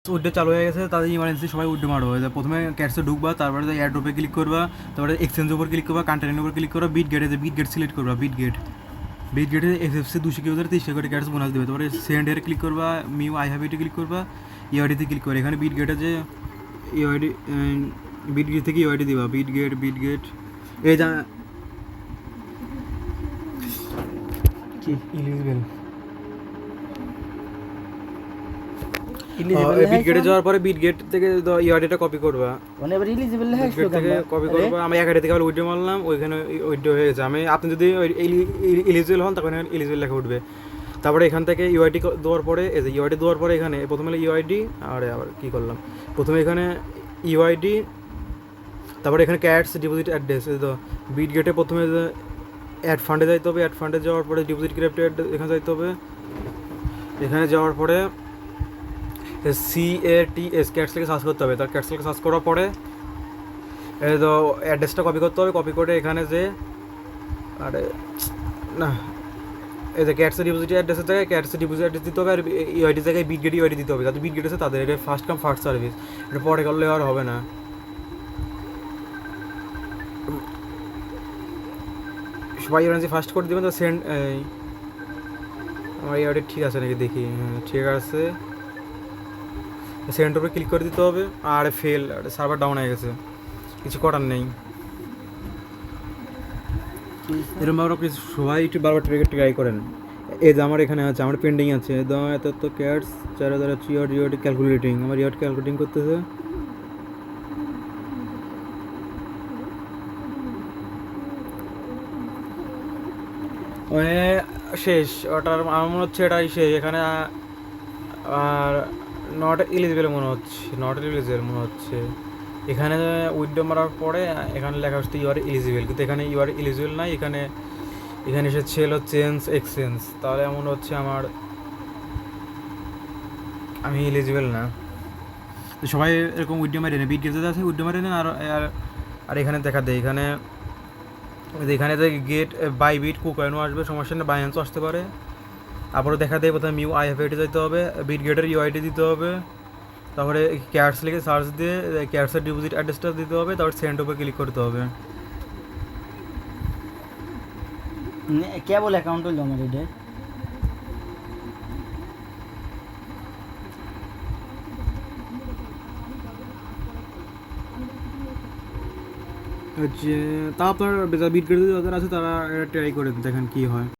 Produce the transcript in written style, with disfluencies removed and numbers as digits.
Withdraw চালু হয়ে গেছে, তাদের ইমার্জেন্সি সবাই উইড্রো মারো। প্রথমে ক্যাটসে ঢুকবা, তারপরে এয়ারড্রপে ক্লিক করবা, তারপরে এক্সচেঞ্জের উপর ক্লিক করবা, কান্ট্রির উপর ক্লিক করবা, বিট গেট সিলেক্ট করবা। বিট গেটে এফএফসি 200 কেউ 300 করে ক্যাটস বোনাস দেবে। তারপরে সেন্ড এর ক্লিক করবা, মিউ আই হ্যাভ ইটে ক্লিক করবা, ইউআইডিতে ক্লিক করে এখানে বিট গেটে যে ইউআইডি, বিট গেট থেকে ইউআইডি দিবা। বিট গেট এই যা কি ইলিজিবল। বিট গেটে যাওয়ার পরে বিট গেট থেকে ইউআইডিটা কপি করবা, মানে এবার ইলিজিবল বিট গেট থেকে কপি করবা। আমি এক আইডি থেকে আবার উইড্রো মারলাম, ওইখানে উইড্রো হয়ে গেছে। আপনি যদি ইলিজিবল হন তখন ইলিজিবল লেখা উঠবে। তারপরে এখান থেকে ইউআইডি দেওয়ার পরে এই যে ইউআইডি দেওয়ার পরে এখানে প্রথমে ইউআইডি, আর আবার কী করলাম, প্রথমে এখানে ইউআইডি, তারপরে এখানে ক্যাটস ডিপোজিট অ্যাড্রেস। তো বিট গেটে প্রথমে অ্যাড ফান্ডে যাইতে হবে, অ্যাড ফান্ডে যাওয়ার পরে ডিপোজিট ক্রিপ্টেড এখানে যাইতে হবে। এখানে যাওয়ার পরে CATS ক্যাটস থেকে সার্চ করতে হবে। তার ক্যাটস থেকে সার্চ করার পরে তো অ্যাড্রেসটা কপি করতে হবে। কপি করে এখানে যে আরে না এই যে ক্যাটসের ডিপোজিট অ্যাড্রেসের জায়গায় ক্যাটসের ডিপোজিট অ্যাড্রেস দিতে হবে, আর ইউআইডি জায়গায় বিট গেট ইউআইডি দিতে হবে। যাতে বিট গেট আছে তাদের এটা ফার্স্ট কাম ফার্স্ট সার্ভিস, এটা পরে করলে আর হবে না। সবাই ইউআইডি ফার্স্ট করে দেবেন। তো সেন্ড, আমার ইউআইডি ঠিক আছে নাকি দেখি, হ্যাঁ ঠিক আছে। সেন্ড উপরে ক্লিক করে দিতে হবে। আর ফেল, সার্ভার ডাউন হয়ে গেছে, কিছু করার নেই। এরকম আপনি সবাই একটু বারবার ট্রাই করেন। এই যে আমার এখানে আছে, আমার পেন্ডিং আছে এত ক্যাটস 4000 ইউআইডি ক্যালকুলেটিং, আমার ইউআইডি ক্যালকুলেটিং করতেছে। মানে শেষ ওটার, আমার মনে হচ্ছে এটাই শেষ এখানে। আর নট এলিজিবল মনে হচ্ছে, এখানে উইথড্র মারার পরে এখানে লেখা হচ্ছে ইউ আর এলিজিবল, কিন্তু এখানে ইউ আর এলিজিবল নাই। এখানে এসেছে হলো চেঞ্জ এক্সচেঞ্জ, তাহলে মনে হচ্ছে আমি এলিজিবল না। তো সবাই এরকম উইথড্র মারে নেন, বিট গেটে আছে উইথড্র মারে নেন। আর এখানে দেখা দেয়, এখানে গেট বাই বিট কুকয়েনও আসবে, সমস্যা নেই, বাইন্যান্সও আসতে পারে। তারপরে দেখা দেয় প্রথমে মিউ আই হ্যাভ ইটে যেতে হবে, বিট গেটের ইউআইডি দিতে হবে, তারপরে ক্যাটস লিখে সার্চ দিয়ে ক্যাটসের ডিপোজিট অ্যাড্রেসটা দিতে হবে, তারপর সেন্ড উপরে ক্লিক করতে হবে। কেবল অ্যাকাউন্ট হলো আমার এটা। হচ্ছে তা আপনার বিট গেটে যাদের আছে তারা ট্রাই করে দেখেন কী হয়।